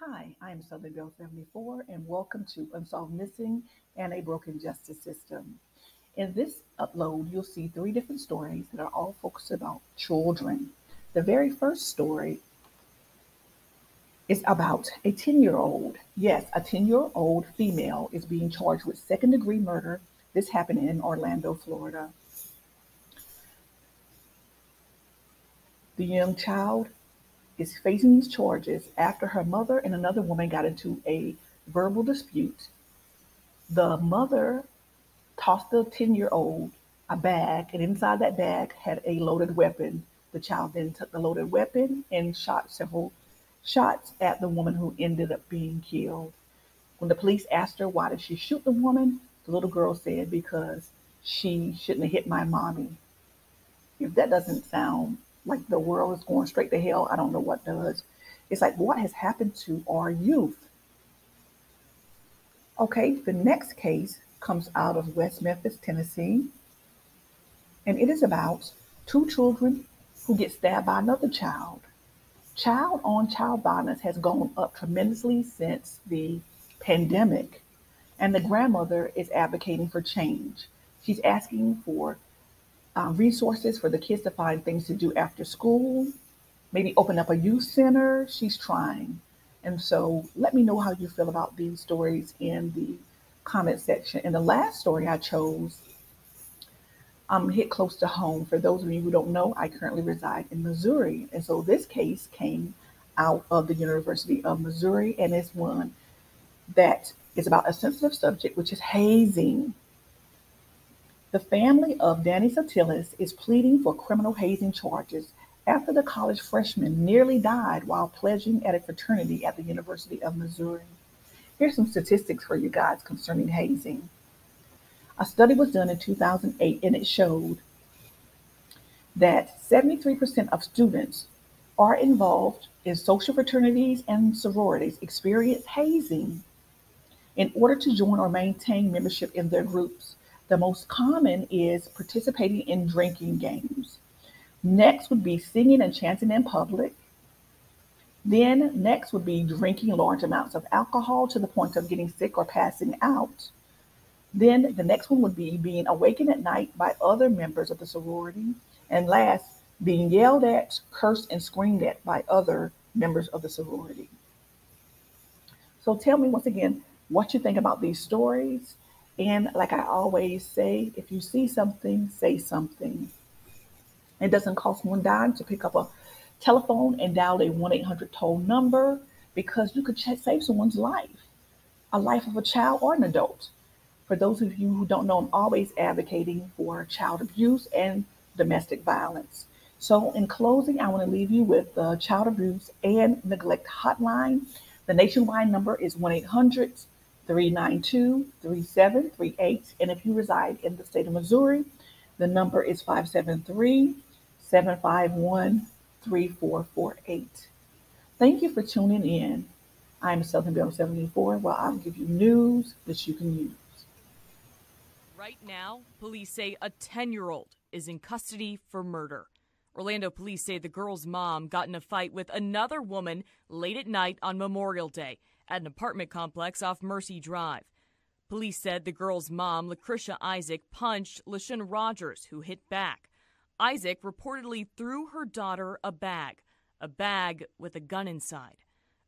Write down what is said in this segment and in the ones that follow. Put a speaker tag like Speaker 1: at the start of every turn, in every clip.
Speaker 1: Hi, I'm Southern Girl 74, and welcome to Unsolved Missing and a Broken Justice System. In this upload, you'll see three different stories that are all focused about children. The very first story is about a 10-year-old. Yes, a 10-year-old female is being charged with second-degree murder. This happened in Orlando, Florida. The young child is facing these charges after her mother and another woman got into a verbal dispute. The mother tossed the 10-year-old a bag, and inside that bag had a loaded weapon. The child then took the loaded weapon and shot several shots at the woman, who ended up being killed. When the police asked her why did she shoot the woman, the little girl said, because she shouldn't have hit my mommy. If that doesn't sound like the world is going straight to hell, I don't know what does. It's like, what has happened to our youth? Okay, the next case comes out of West Memphis, Tennessee, and it is about two children who get stabbed by another child. Child on child violence has gone up tremendously since the pandemic, and the grandmother is advocating for change. She's asking for resources for the kids to find things to do after school, maybe open up a youth center. She's trying. And so let me know how you feel about these stories in the comment section. And the last story I chose hit close to home. For those of you who don't know, I currently reside in Missouri. And so this case came out of the University of Missouri, and it's one that is about a sensitive subject, which is hazing. The family of Danny Satilis is pleading for criminal hazing charges after the college freshman nearly died while pledging at a fraternity at the University of Missouri. Here's some statistics for you guys concerning hazing. A study was done in 2008, and it showed that 73% of students are involved in social fraternities and sororities experience hazing in order to join or maintain membership in their groups. The most common is participating in drinking games. Next would be singing and chanting in public. Then next would be drinking large amounts of alcohol to the point of getting sick or passing out. Then the next one would be being awakened at night by other members of the sorority. And last, being yelled at, cursed, and screamed at by other members of the sorority. So tell me once again what you think about these stories. And like I always say, if you see something, say something. It doesn't cost one dime to pick up a telephone and dial a 1-800 toll number, because you could save someone's life, a life of a child or an adult. For those of you who don't know, I'm always advocating for child abuse and domestic violence. So in closing, I want to leave you with the child abuse and neglect hotline. The nationwide number is 1-800-392-3738. And if you reside in the state of Missouri, the number is 573-751-3448. Thank you for tuning in. I'm Southern Belle 74, where I'll give you news that you can use.
Speaker 2: Right now, police say a 10-year-old is in custody for murder. Orlando police say the girl's mom got in a fight with another woman late at night on Memorial Day at an apartment complex off Mercy Drive. Police said the girl's mom, Lucretia Isaac, punched LaShawn Rogers, who hit back. Isaac reportedly threw her daughter a bag with a gun inside.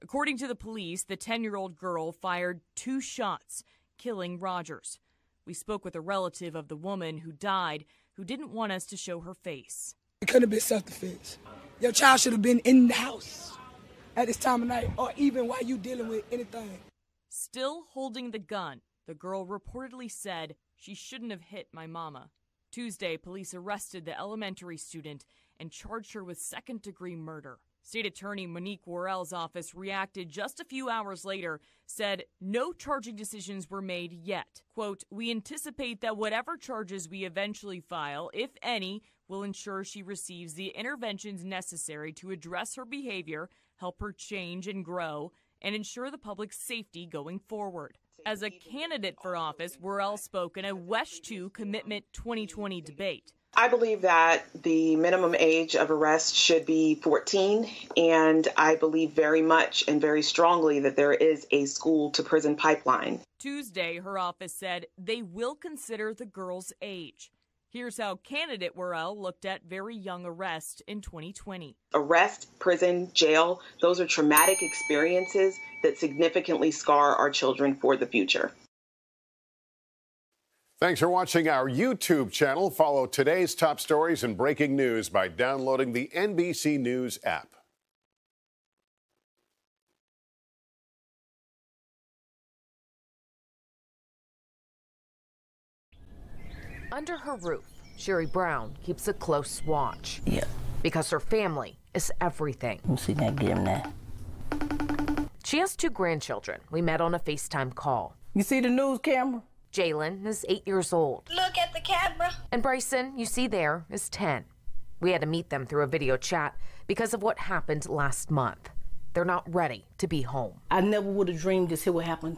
Speaker 2: According to the police, the 10-year-old girl fired 2 shots, killing Rogers. We spoke with a relative of the woman who died, who didn't want us to show her face.
Speaker 3: It could have been self-defense. Your child should have been in the house at this time of night, or even while you dealing with anything.
Speaker 2: Still holding the gun, the girl reportedly said, "She shouldn't have hit my mama." Tuesday, police arrested the elementary student and charged her with second-degree murder. State Attorney Monique Worrell's office reacted just a few hours later, said no charging decisions were made yet. Quote, "We anticipate that whatever charges we eventually file, if any, will ensure she receives the interventions necessary to address her behavior, help her change and grow, and ensure the public's safety going forward." As a candidate for office, Worrell spoke in a WESH 2 Commitment 2020 debate.
Speaker 4: I believe that the minimum age of arrest should be 14, and I believe very much and very strongly that there is a school to prison pipeline.
Speaker 2: Tuesday, her office said they will consider the girl's age. Here's how candidate Worrell looked at very young arrest in 2020.
Speaker 4: Arrest, prison, jail, those are traumatic experiences that significantly scar our children for the future.
Speaker 5: Thanks for watching our YouTube channel. Follow today's top stories and breaking news by downloading the NBC News app.
Speaker 6: Under her roof, Sherry Brown keeps a close watch.
Speaker 7: Yeah.
Speaker 6: Because her family is everything.
Speaker 7: I'm sitting there getting that.
Speaker 6: She has 2 grandchildren. We met on a FaceTime call.
Speaker 7: You see the news camera?
Speaker 6: Jalen is 8 years old.
Speaker 8: Look at the camera.
Speaker 6: And Bryson, you see there, is 10. We had to meet them through a video chat because of what happened last month. They're not ready to be home.
Speaker 7: I never would have dreamed this here would happen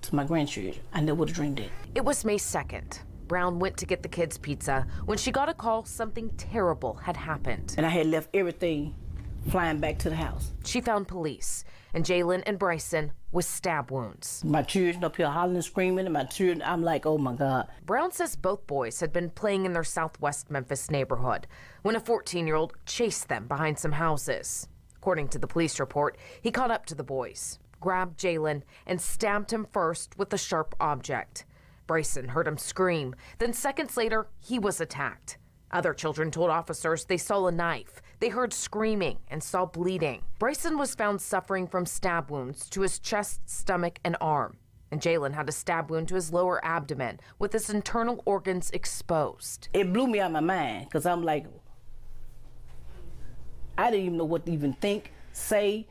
Speaker 7: to my grandchildren. I never would have dreamed it.
Speaker 6: It was May 2nd. Brown went to get the kids' pizza when she got a call something terrible had happened.
Speaker 7: And I had left everything flying back to the house.
Speaker 6: She found police, and Jalen and Bryson with stab wounds.
Speaker 7: My children up here hollering and screaming, and my children, I'm like, oh my God.
Speaker 6: Brown says both boys had been playing in their southwest Memphis neighborhood when a 14-year-old chased them behind some houses. According to the police report, he caught up to the boys, grabbed Jalen, and stabbed him first with a sharp object. Bryson heard him scream. Then seconds later, he was attacked. Other children told officers they saw a knife. They heard screaming and saw bleeding. Bryson was found suffering from stab wounds to his chest, stomach, and arm. And Jalen had a stab wound to his lower abdomen with his internal organs exposed.
Speaker 7: It blew me out of my mind because I'm like, I didn't even know what to even think, say.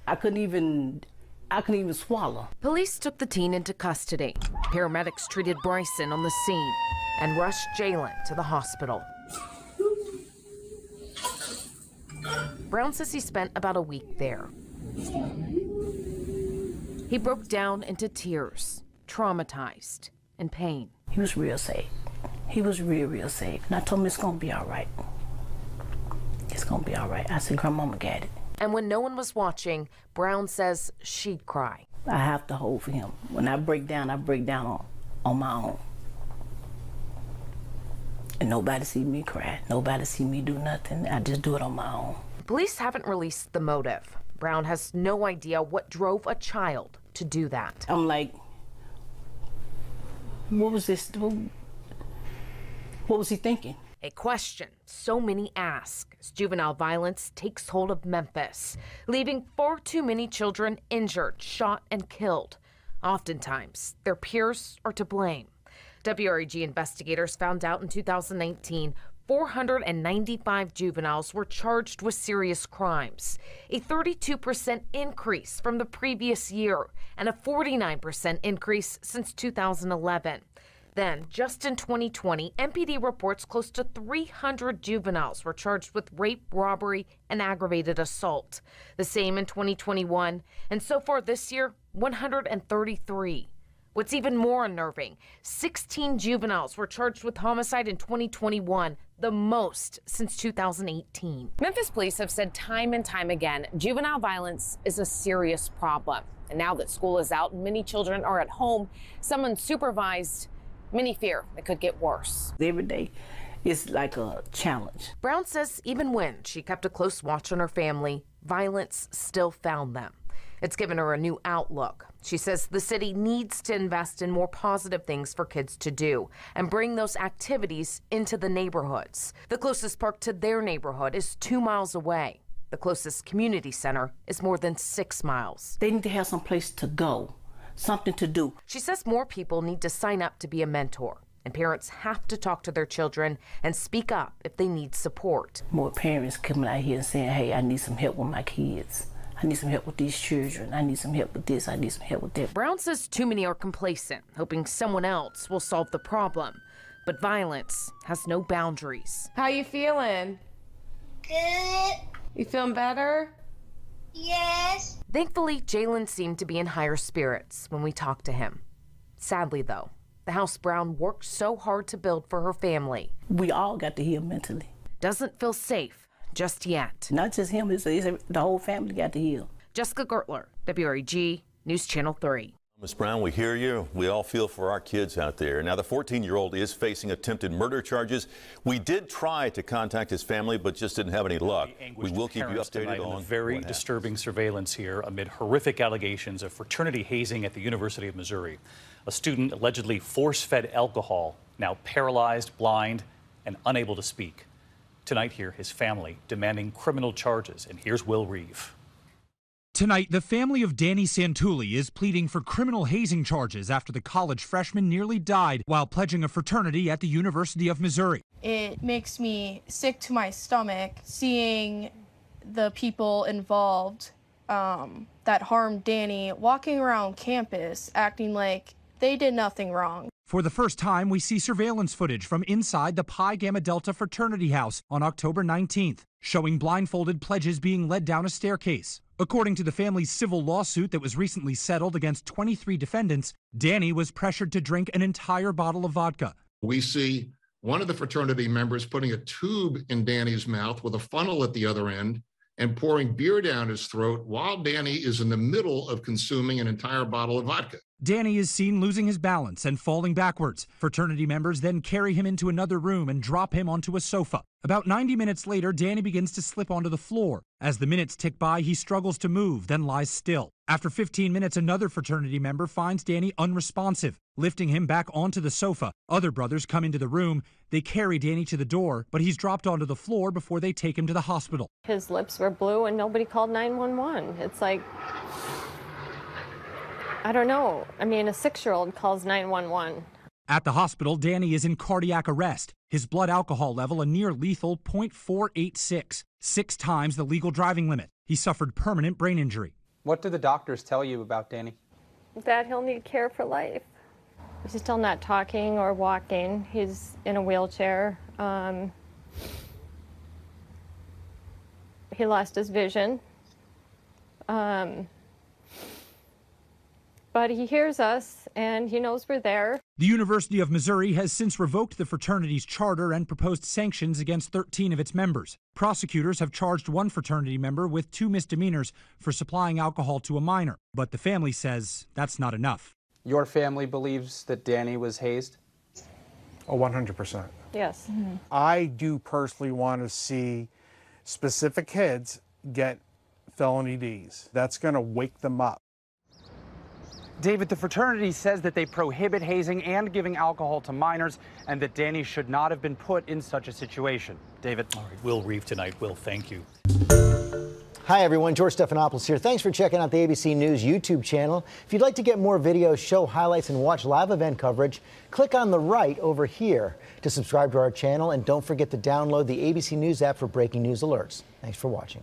Speaker 7: I couldn't even swallow.
Speaker 6: Police took the teen into custody. Paramedics treated Bryson on the scene and rushed Jalen to the hospital. Brown says he spent about a week there. He broke down into tears, traumatized, in pain.
Speaker 7: He was real sad. He was real, real sad. And I told him it's gonna be all right. It's gonna be all right. I said, Grandmama got it.
Speaker 6: And when no one was watching, Brown says she'd cry.
Speaker 7: I have to hold for him. When I break down on my own. And nobody see me cry. Nobody see me do nothing. I just do it on my own.
Speaker 6: Police haven't released the motive. Brown has no idea what drove a child to do that.
Speaker 7: I'm like, what was this? What was he thinking?
Speaker 6: A question so many ask as juvenile violence takes hold of Memphis, leaving far too many children injured, shot, and killed. Oftentimes, their peers are to blame. WREG investigators found out in 2019, 495 juveniles were charged with serious crimes, a 32% increase from the previous year and a 49% increase since 2011. Then, just in 2020, MPD reports close to 300 juveniles were charged with rape, robbery, and aggravated assault. The same in 2021, and so far this year, 133. What's even more unnerving, 16 juveniles were charged with homicide in 2021, the most since 2018.
Speaker 9: Memphis police have said time and time again, juvenile violence is a serious problem. And now that school is out and many children are at home, some unsupervised, many fear it could get worse.
Speaker 7: Every day is like a challenge.
Speaker 6: Brown says even when she kept a close watch on her family, violence still found them. It's given her a new outlook. She says the city needs to invest in more positive things for kids to do and bring those activities into the neighborhoods. The closest park to their neighborhood is 2 miles away. The closest community center is more than 6 miles.
Speaker 7: They need to have some place to go, something to do.
Speaker 6: She says more people need to sign up to be a mentor, and parents have to talk to their children and speak up if they need support.
Speaker 7: More parents coming out here and saying, hey, I need some help with my kids. I need some help with these children. I need some help with this. I need some help with that.
Speaker 6: Brown says too many are complacent, hoping someone else will solve the problem. But violence has no boundaries.
Speaker 10: How you feeling?
Speaker 8: Good.
Speaker 10: You feeling better?
Speaker 8: Yes.
Speaker 6: Thankfully, Jalen seemed to be in higher spirits when we talked to him. Sadly, though, the house Brown worked so hard to build for her family.
Speaker 7: We all got to heal mentally.
Speaker 6: Doesn't feel safe just yet.
Speaker 7: Not just him, it's the whole family got to heal.
Speaker 6: Jessica Gertler, WREG, News Channel 3.
Speaker 11: Ms. Brown, we hear you. We all feel for our kids out there. Now, the 14-year-old is facing attempted murder charges. We did try to contact his family, but just didn't have any luck. We will keep you updated on
Speaker 12: very disturbing surveillance here amid horrific allegations of fraternity hazing at the University of Missouri. A student allegedly force-fed alcohol, now paralyzed, blind, and unable to speak. Tonight here, his family demanding criminal charges. And here's Will Reeve.
Speaker 13: Tonight, the family of Danny Santulli is pleading for criminal hazing charges after the college freshman nearly died while pledging a fraternity at the University of Missouri.
Speaker 14: It makes me sick to my stomach seeing the people involved that harmed Danny walking around campus acting like they did nothing wrong.
Speaker 13: For the first time, we see surveillance footage from inside the Pi Gamma Delta fraternity house on October 19th, showing blindfolded pledges being led down a staircase. According to the family's civil lawsuit that was recently settled against 23 defendants, Danny was pressured to drink an entire bottle of vodka.
Speaker 15: We see one of the fraternity members putting a tube in Danny's mouth with a funnel at the other end and pouring beer down his throat while Danny is in the middle of consuming an entire bottle of vodka.
Speaker 13: Danny is seen losing his balance and falling backwards. Fraternity members then carry him into another room and drop him onto a sofa. About 90 minutes later, Danny begins to slip onto the floor. As the minutes tick by, he struggles to move, then lies still. After 15 minutes, another fraternity member finds Danny unresponsive, lifting him back onto the sofa. Other brothers come into the room. They carry Danny to the door, but he's dropped onto the floor before they take him to the hospital.
Speaker 16: His lips were blue and nobody called 911. It's like, I don't know. I mean, a 6-year-old calls 911.
Speaker 13: At the hospital, Danny is in cardiac arrest. His blood alcohol level a near lethal .486, 6 times the legal driving limit. He suffered permanent brain injury.
Speaker 17: What do the doctors tell you about Danny?
Speaker 16: That he'll need care for life. He's still not talking or walking. He's in a wheelchair. He lost his vision. But he hears us, and he knows we're there.
Speaker 13: The University of Missouri has since revoked the fraternity's charter and proposed sanctions against 13 of its members. Prosecutors have charged one fraternity member with 2 misdemeanors for supplying alcohol to a minor, but the family says that's not enough.
Speaker 17: Your family believes that Danny was hazed?
Speaker 18: Oh, 100%.
Speaker 16: Yes. Mm-hmm.
Speaker 18: I do personally want to see specific kids get felony Ds. That's going to wake them up.
Speaker 17: David, the fraternity says that they prohibit hazing and giving alcohol to minors and that Danny should not have been put in such a situation. David.
Speaker 12: All right, Will Reeve tonight. Will, thank you.
Speaker 19: Hi, everyone. George Stephanopoulos here. Thanks for checking out the ABC News YouTube channel. If you'd like to get more videos, show highlights, and watch live event coverage, click on the right over here to subscribe to our channel. And don't forget to download the ABC News app for breaking news alerts. Thanks for watching.